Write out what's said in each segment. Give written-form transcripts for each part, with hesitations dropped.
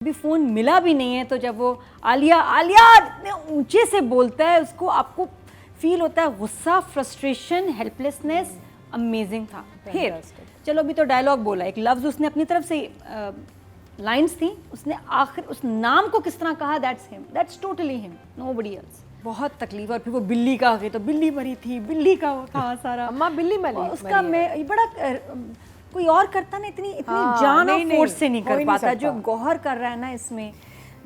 अभी फ़ोन मिला भी नहीं है तो जब वो आलिया आलिया इतने ऊंचे से बोलता है उसको आपको फील होता है गुस्सा, फ्रस्ट्रेशन, हेल्पलेसनेस। अमेजिंग था। फिर चलो अभी तो डायलॉग बोला, एक लफ्ज़ उसने अपनी तरफ से लाइंस थी, उसने आखिर उस नाम को किस तरह कहा, that's him, that's totally him, nobody else. बहुत तकलीफ। और फिर वो बिल्ली का आ गई तो बिल्ली मरी थी, बिल्ली का वो था सारा अम्मा बिल्ली मरी उसका मैं बड़ा कोई और करता ना, इतनी जान और फोर्स से नहीं कर पाता जो गौहर कर रहा है ना इसमें।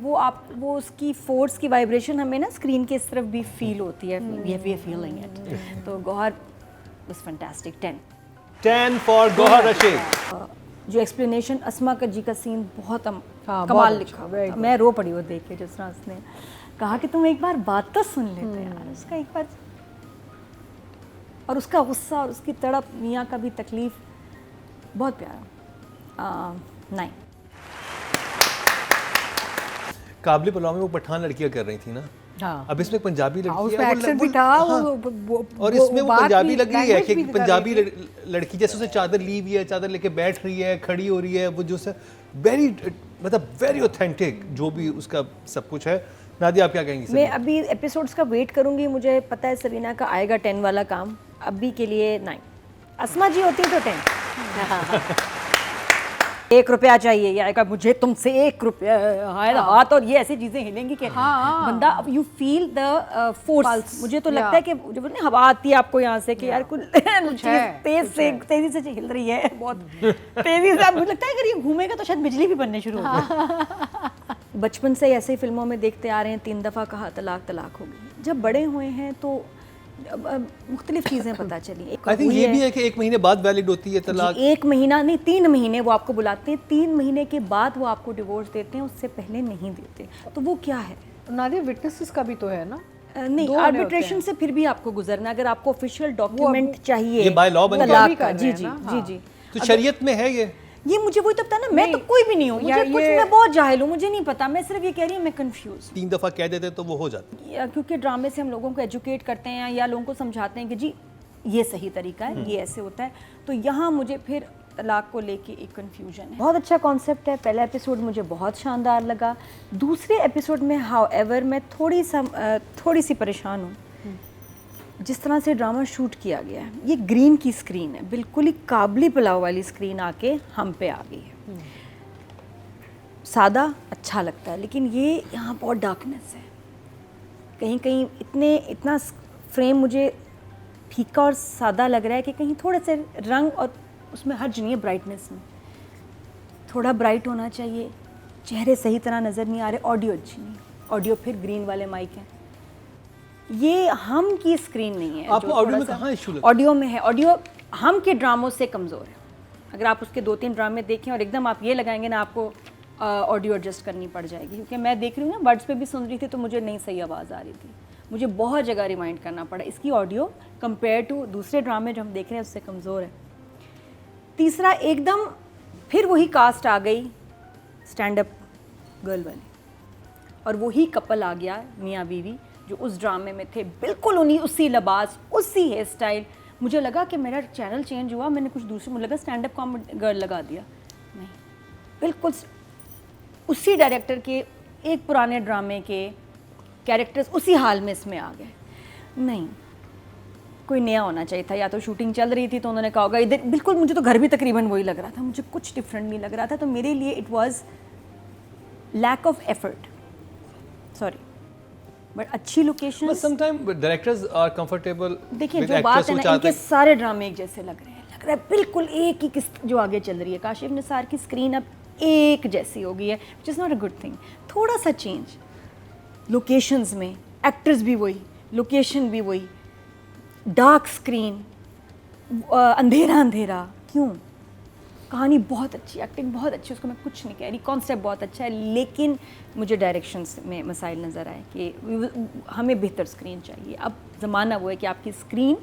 वो उसकी फोर्स की वाइब्रेशन हमें ना स्क्रीन के इस तरफ भी फील होती है, वी आर फीलिंग इट। तो Gauhar was fantastic. 10 for Gauhar Rashid. जो एक्सप्लेनेशन अस्मा का जी का सीन बहुत कमाल लिखा, मैं रो पड़ी वो देख के, जिस तरह उसने कहा कि तुम एक बार बात तो सुन लेते यार, उसका एक बार, और उसका गुस्सा और उसकी तड़प, मियाँ का भी तकलीफ, बहुत प्यारा। नहीं, काबली पुलाव में वो पठान लड़कियां कर रही थी ना। हाँ। अब इसमें पंजाबी लड़की है, उसमें एक्सेंट भी था। और इसमें वो पंजाबी लग रही है कि पंजाबी लड़की जैसे उसे चादर ली हुई है, चादर लेके बैठ रही है, खड़ी हो रही है, वो जो से वेरी मतलब वेरी ऑथेंटिक जो भी उसका सब कुछ है। नादिया आप क्या कहेंगी? मैं अभी एपिसोड्स का वेट करूंगी, मुझे पता है सरीना का आएगा 10 वाला काम, अभी के लिए 9। अस्मा जी होती तो 10। 1 रुपया चाहिए, ये आएगा मुझे तुमसे 1 रुपया, हाथ और ये ऐसी चीजें हिलेंगी कि बंदा, यू फील द फोर्स। मुझे तो लगता है कि जब ना हवा आती है आपको यहाँ से कि यार कुछ तेजी से हिल रही है, बहुत तेजी से, मुझे लगता है अगर ये घूमेगा तो शायद बिजली भी बनने शुरू हो गई। बचपन से ऐसे फिल्मों में देखते आ रहे हैं, 3 दफ़ा कहा तलाक तलाक होगी। जब बड़े हुए हैं तो मुख्तलिफ चीज़ें पता चली। आई थिंक ये भी है कि 1 महीने बाद वैलिड होती है तलाक। 1 महीना नहीं, 3 महीने वो आपको बुलाते हैं, 3 महीने के बाद वो आपको डिवोर्स देते हैं, उससे पहले नहीं देते। तो वो क्या है? नादिया विटनेसेस का भी तो है ना। नहीं, आर्बिट्रेशन से फिर भी आपको गुजरना, अगर आपको ऑफिशियल डॉक्यूमेंट चाहिए, ये बाय लॉ बन गया। जी जी जी जी। तो शरीयत में है ये मुझे वही तो पता ना, मैं तो कोई भी नहीं हूँ, मुझे कुछ, मैं बहुत जाहिल हूँ, मुझे नहीं पता, मैं सिर्फ ये कह रही हूँ, मैं कंफ्यूज। 3 दफ़ा कह देते तो वो हो जाता, क्योंकि ड्रामे से हम लोगों को एजुकेट करते हैं या लोगों को समझाते हैं कि जी ये सही तरीका है, ये ऐसे होता है। तो यहाँ मुझे फिर तलाक को लेके एक कंफ्यूजन है। बहुत अच्छा कॉन्सेप्ट है, पहला एपिसोड मुझे बहुत शानदार लगा। दूसरे एपिसोड में हाउएवर मैं थोड़ी सी परेशान हूँ जिस तरह से ड्रामा शूट किया गया है। ये ग्रीन की स्क्रीन है, बिल्कुल ही काबली पुलाव वाली स्क्रीन आके हम पे आ गई है। सादा अच्छा लगता है, लेकिन ये यहाँ बहुत डार्कनेस है, कहीं कहीं इतना फ्रेम मुझे फीका और सादा लग रहा है कि कहीं थोड़े से रंग, और उसमें हर्ज नहीं है ब्राइटनेस में, थोड़ा ब्राइट होना चाहिए। चेहरे सही तरह नज़र नहीं आ रहे, ऑडियो अच्छी नहीं, ऑडियो फिर ग्रीन वाले माइक हैं, ये हम की स्क्रीन नहीं है। आपको ऑडियो में कहाँ इशू लगता है? ऑडियो में है, ऑडियो हम के ड्रामों से कमज़ोर है। अगर आप उसके 2-3 ड्रामे देखें और एकदम आप ये लगाएंगे ना, आपको ऑडियो एडजस्ट करनी पड़ जाएगी। क्योंकि मैं देख रही हूँ ना, बर्ड्स पे भी सुन रही थी तो मुझे नहीं सही आवाज़ आ रही थी, मुझे बहुत जगह रिमाइंड करना पड़ा। इसकी ऑडियो कंपेयर टू दूसरे ड्रामे जो हम देख रहे हैं उससे कमज़ोर है। तीसरा, एकदम फिर वही कास्ट आ गई स्टैंड अप गर्ल वाली, और वही कपल आ गया मियाँ बीवी जो उस ड्रामे में थे, बिल्कुल उसी लिबास, उसी हेयर स्टाइल। मुझे लगा कि मेरा चैनल चेंज हुआ, मैंने कुछ दूसरे, मुझे लगा स्टैंड अप कॉमेडी गर्ल लगा दिया। नहीं, बिल्कुल उसी डायरेक्टर के एक पुराने ड्रामे के कैरेक्टर्स उसी हाल में इसमें आ गए। नहीं, कोई नया होना चाहिए था, या तो शूटिंग चल रही थी तो उन्होंने कहा होगा इधर, बिल्कुल मुझे तो घर भी तकरीबन वही लग रहा था, मुझे कुछ डिफरेंट नहीं लग रहा था। तो मेरे लिए it was lack of effort, sorry, but अच्छी location. But sometime directors are comfortable. देखिए जो बात है ना, इनके सारे ड्रामे एक जैसे लग रहा है बिल्कुल एक ही किस्त जो आगे चल रही है। काशिफ निसार की स्क्रीन अब एक जैसी हो गई है, which is not a good thing. थोड़ा सा चेंज लोकेशंस में, एक्टर्स भी वही, लोकेशन भी वही, डार्क स्क्रीन, अंधेरा अंधेरा, क्यों? कहानी बहुत अच्छी, एक्टिंग बहुत अच्छी, उसको मैं कुछ नहीं कह रही, कॉन्सेप्ट बहुत अच्छा है, लेकिन मुझे डायरेक्शंस में मसाइल नज़र आए कि हमें बेहतर स्क्रीन चाहिए। अब ज़माना वो है कि आपकी स्क्रीन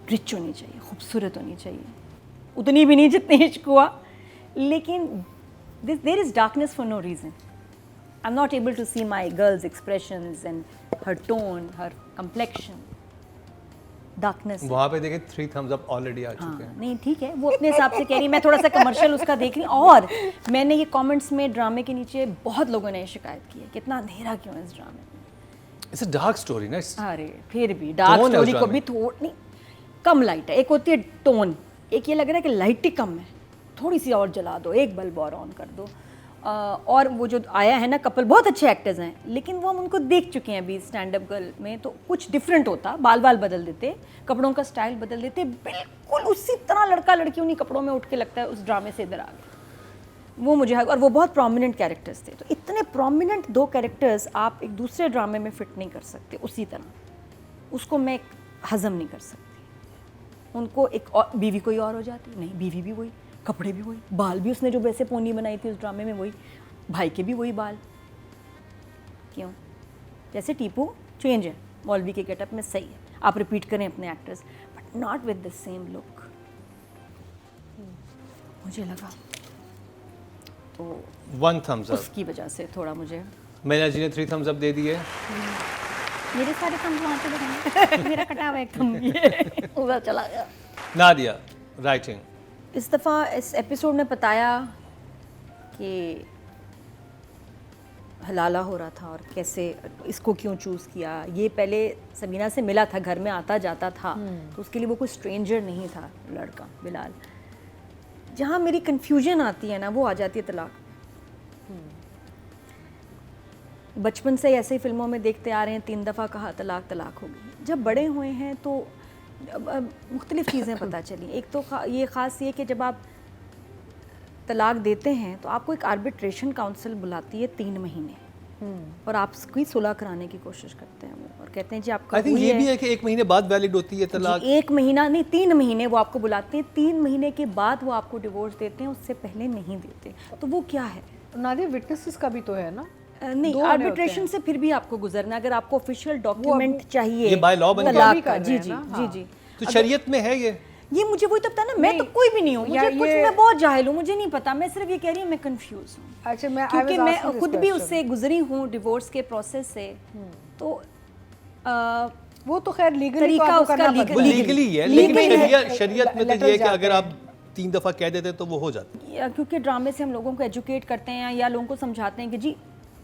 रिच होनी चाहिए, खूबसूरत होनी चाहिए, उतनी भी नहीं जितनी इश्क हुआ, लेकिन there is darkness for no reason. I am not able to see my girls expressions and her tone, her complexion. Darkness. वहाँ पे देखें 3 thumbs up ऑलरेडी आ चुके हैं। नहीं ठीक है, वो अपने हिसाब से कह रही है, मैं थोड़ा सा कमर्शियल उसका देख रही हूँ। और मैंने ये कमेंट्स में ड्रामे के नीचे बहुत लोगों ने शिकायत की है कि इतना अंधेरा क्यों है इस ड्रामे में। इट्स अ डार्क स्टोरी ना। अरे फिर भी डार्क Tone है उस स्टोरी को ड्रामे भी थोड़ी कम लाइट है। एक होती है टोन, एक ये लग रहा है कि लाइट ही कम है, थोड़ी सी और जला दो, एक बल्ब और ऑन कर दो। और वो जो आया है ना कपल, बहुत अच्छे एक्टर्स हैं, लेकिन वो हम उनको देख चुके हैं अभी स्टैंड अप गर्ल में, तो कुछ डिफरेंट होता, बाल बदल देते, कपड़ों का स्टाइल बदल देते, बिल्कुल उसी तरह लड़का लड़की उन्हीं कपड़ों में उठ के लगता है उस ड्रामे से इधर आ गए। वो मुझे, और वो बहुत प्रोमिनेंट कैरेक्टर्स थे, तो इतने प्रोमिनेंट 2 कैरेक्टर्स आप एक दूसरे ड्रामे में फिट नहीं कर सकते उसी तरह, उसको मैं हजम नहीं कर सकती। उनको एक और बीवी कोई और हो जाती, नहीं बीवी भी वही, कपड़े भी वही, बाल भी उसने जो वैसे पोनी बनाई थी उस ड्रामे में वही, भाई के भी वही बाल। क्यों? जैसे टीपू चेंज है, मौलवी के गेटअप में सही है, आप रिपीट करें अपने actors, but not with the same look. मुझे लगा तो 1 thumbs up। उसकी वजह से थोड़ा मुझे, मैना जी ने 3 thumbs up दे दिए। मेरे सारे थम्स वहाँ पे लगे, मेरा कटा हुआ एक थंब ये उधर चला गया। नादिया राइटिंग। इस दफ़ा इस एपिसोड में बताया कि हलाला हो रहा था और कैसे इसको क्यों चूज़ किया। ये पहले सबीना से मिला था, घर में आता जाता था, तो उसके लिए वो कोई स्ट्रेंजर नहीं था लड़का बिलाल। जहाँ मेरी कन्फ्यूजन आती है ना, वो आ जाती है तलाक। बचपन से ऐसे ही फिल्मों में देखते आ रहे हैं, 3 दफ़ा कहा तलाक तलाक हो गई। जब बड़े हुए हैं तो मुख्तलिफ़ चीज़ें पता चली। एक तो ये ख़ास ये कि जब आप तलाक देते हैं तो आपको एक आर्बिट्रेशन काउंसिल बुलाती है 3 महीने, और आप उसकी सुलह कराने की कोशिश करते हैं वो, और कहते हैं जी आपका आई थिंक हुई ये है। भी है कि 1 महीने बाद वैलिड होती है तलाक। 1 महीना नहीं, 3 महीने वो आपको बुलाते हैं, 3 महीने के बाद वो आपको डिवोर्स देते हैं, उससे पहले नहीं देते। तो वो क्या है? नादिया विटनेसेस का भी तो है ना। नहीं, 2 होने आर्बिट्रेशन होते से फिर भी आपको गुजरना, अगर आपको ऑफिशियल डॉक्यूमेंट चाहिए ये by law बन गया। तलाक भी का। कर जी रहे हैं जी ना, जी हाँ। जी। तो शरीयत में है ये मुझे वही तो पता ना, मैं तो कोई भी नहीं हूँ, मुझे कुछ, मैं बहुत जाहिल हूँ, मुझे नहीं पता, मैं सिर्फ ये कह रही हूँ मैं कंफ्यूज हूँ। अच्छा, मैं क्योंकि मैं खुद भी उससे गुजरी हूँ डिवोर्स के प्रोसेस से, तो वो तो खैर लीगली तरीका तो आपको उसका करना legal- पड़ता वो है। लीगली है, Legally लेकिन है। शरीयत में तो लेटर ये है कि जाते अगर हैं। आप 3 दफ़ा कह देते तो वो हो जाता। क्योंकि ड्रामे से हम लोगों को एजुकेट करते हैं या लोगों को समझाते हैं कि जी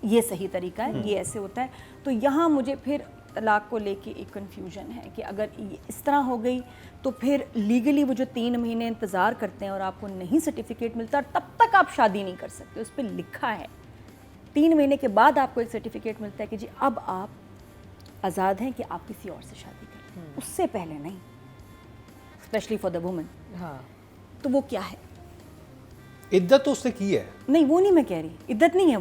ये सही तरीका है, ये ऐसे होता है। तो यहाँ मुझे फिर तलाक को लेके एक कन्फ्यूजन है कि अगर ये इस तरह हो गई तो फिर लीगली वो जो 3 महीने इंतज़ार करते हैं और आपको नहीं सर्टिफिकेट मिलता, तब तक आप शादी नहीं कर सकते। उस पर लिखा है 3 महीने के बाद आपको एक सर्टिफिकेट मिलता है कि जी अब आप आज़ाद हैं कि आप किसी और से शादी करें, उससे पहले नहीं, स्पेशली फॉर द वुमन। हाँ, तो वो क्या है? इद्दत तो उसने की है। नहीं, वो नहीं मैं कह रही, इद्दत नहीं है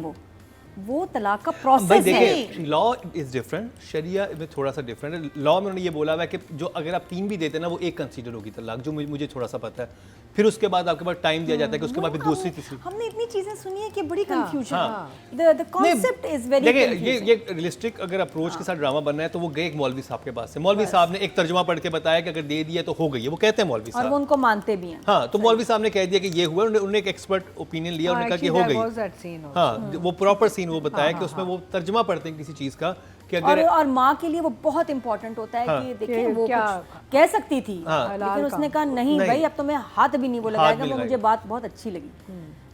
वो तलाक का भाई प्रोसेस है। देखिए, लॉ इज डिफरेंट, शरिया में थोड़ा सा डिफरेंट है। लॉ में उन्होंने ये बोला हुआ है कि जो अगर आप 3 भी देते हैं ना, वो 1 कंसीडर होगी तलाक, जो मुझे थोड़ा सा पता है। फिर उसके बाद आपके पास टाइम दिया जाता है कि उसके बाद फिर दूसरी तीसरी। हमने इतनी चीजें सुनी है कि बड़ी हाँ, कंफ्यूजन, हाँ। द कांसेप्ट इज वेरी देखिए, कंफ्यूजिंग। ये रियलिस्टिक अगर अप्रोच के साथ ड्रामा बनना है तो वो गए एक मौलवी साहब के पास से। मौलवी साहब ने एक तर्जुमा पढ़ के बताया कि अगर दे दिया तो हो गई है, वो कहते हैं मौलवी और वो साहब। उनको मानते भी हैं। हाँ, तो मौलवी साहब ने कह दिया कि ये हुआ, उन्होंने एक एक्सपर्ट ओपिनियन लिया, उन्होंने कहा कि हो गई। हाँ, वो प्रॉपर सीन वो बताया कि उसमें वो तर्जुमा पढ़ते हैं किसी चीज का कि अगर और माँ के लिए वो बहुत इंपॉर्टेंट होता है कि देखिए कि वो क्या कुछ कह सकती थी, हाँ। लेकिन उसने कहा नहीं भाई अब तो मैं हाथ भी नहीं वो हाथ लगाएगा। भी वो मुझे बात बहुत अच्छी लगी।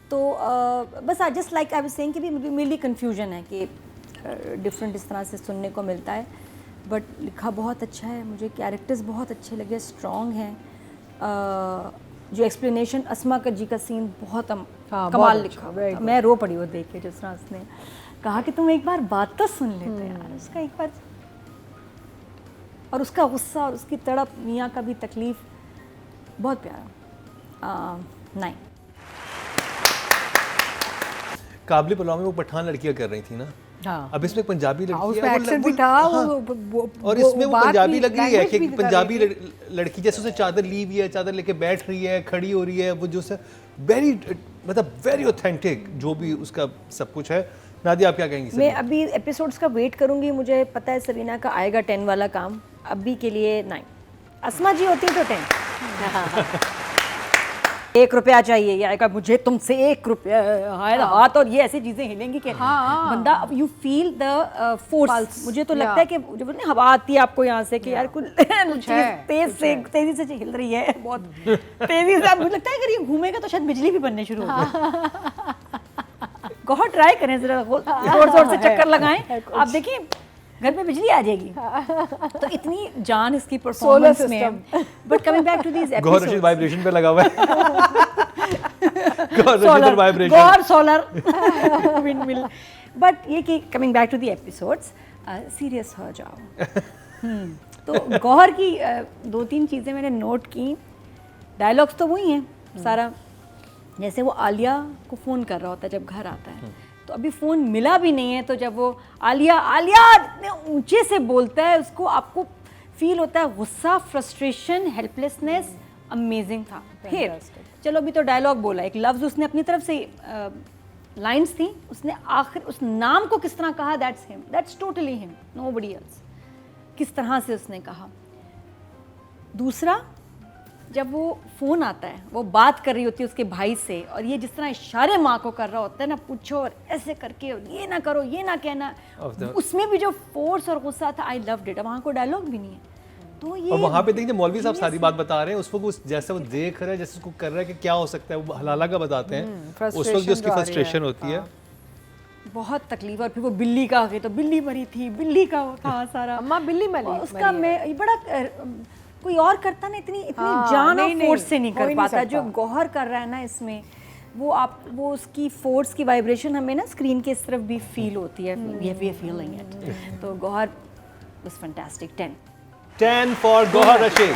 तो बस I just like I was saying कि भी मेरी कन्फ्यूजन है कि डिफरेंट इस तरह से सुनने को मिलता है, बट लिखा बहुत अच्छा है। मुझे कैरेक्टर्स बहुत अच्छे लगे, स्ट्रॉन्ग हैं। जो एक्सप्लेनेशन अस्मा का जी का सीन बहुत हाँ, कमाल बहुत लिखा अच्छा, very था। मैं रो पड़ी वो देख के, जिस तरह उसने कहा कि तुम एक बार बात तो सुन लेते यार, उसका एक बार, और उसका गुस्सा और उसकी तड़प, मियाँ का भी तकलीफ, बहुत प्यारा। 9 काबली पलाव में वो पठान लड़कियां कर रही थी ना, हाँ, अब इसमें पंजाबी लड़की उसमें है, वो- एक्सेंट वो- भी था, हाँ, और इसमें वो बात पंजाबी भी, लग रही है language कि भी कर पंजाबी रही थी। लड़की जैसे उसे चादर ली हुई है, चादर लेके बैठ रही है, खड़ी हो रही है, वो जो से वेरी मतलब वेरी ऑथेंटिक जो भी उसका सब कुछ है। नादिया आप क्या कहेंगी? मैं अभी एपिसोड्स का वेट करूंगी, मुझे पता है सबीना का आएगा 10 वाला काम, अभी के लिए 9। अस्मा जी होती तो 10। 1 रुपया चाहिए, या आएगा मुझे तुमसे 1 रुपया, हाथ और ये ऐसी चीजें हिलेंगी कि बंदा, यू फील द फोर्स। मुझे तो लगता है कि जो बोलते हैं हवा आती है आपको यहाँ से कि यार कुछ तेजी से हिल रही है, बहुत तेजी से। मुझे लगता है अगर ये घूमेगा तो शायद बिजली भी बनने शुरू हो जाए। गौहर ट्राई करें जरा, जोर जोर से चक्कर लगाएं, आप देखिए घर में बिजली आ जाएगी। तो इतनी जान इसकी परफॉर्मेंस में है। But coming back to these Gauhar episodes, Rashid vibration पे लगा हुआ है। गौहर रशीद पर vibration, Gauhar solar wind mill. But ये कि coming back to the episodes, serious हो जाओ। तो गौहर की 2-3 चीज़ें मैंने नोट की। डायलॉग्स तो वही हैं सारा, जैसे वो आलिया को फ़ोन कर रहा होता है जब घर आता है, तो अभी फ़ोन मिला भी नहीं है, तो जब वो आलिया इतने ऊंचे से बोलता है, उसको आपको फील होता है गुस्सा, फ्रस्ट्रेशन, हेल्पलेसनेस। अमेजिंग था। फिर चलो अभी तो डायलॉग बोला, एक लफ्ज़ उसने अपनी तरफ से, लाइंस थी, उसने आखिर उस नाम को किस तरह कहा, that's him, that's totally him, nobody else. किस तरह से उसने कहा। दूसरा, जब वो फ़ोन आता है, वो बात कर रही होती है उसके भाई से, और ये जिस तरह इशारे माँ को कर रहा होता है ना, पूछो और ऐसे करके, और ये ना करो, ये ना कहना, उसमें भी जो फोर्स और गुस्सा था, आई लव्ड इट। वहाँ को डायलॉग भी नहीं है। तो ये, और वहाँ पे देखिए मौलवी साहब सारी बात बता रहे हैं, उस वक्त जैसे वो देख रहे हैं, जैसे उसको कर रहा है कि क्या हो सकता है, वो हलाला का बताते हैं, उस वक्त जो उसकी फ्रस्ट्रेशन होती है, बहुत तकलीफ। और फिर वो बिल्ली का आ गई, तो बिल्ली मरी थी, बिल्ली का वो था सारा, अम्मा बिल्ली मरी, उसका मैं बड़ा कोई और करता ना, इतनी जान और फोर्स से नहीं कर पाता जो गौहर कर रहा है ना इसमें। वो उसकी फोर्स की वाइब्रेशन हमें ना स्क्रीन के इस तरफ भी फील होती है, वी आर फीलिंग इट। तो Gauhar was fantastic. 10 10 for Gauhar Rashid.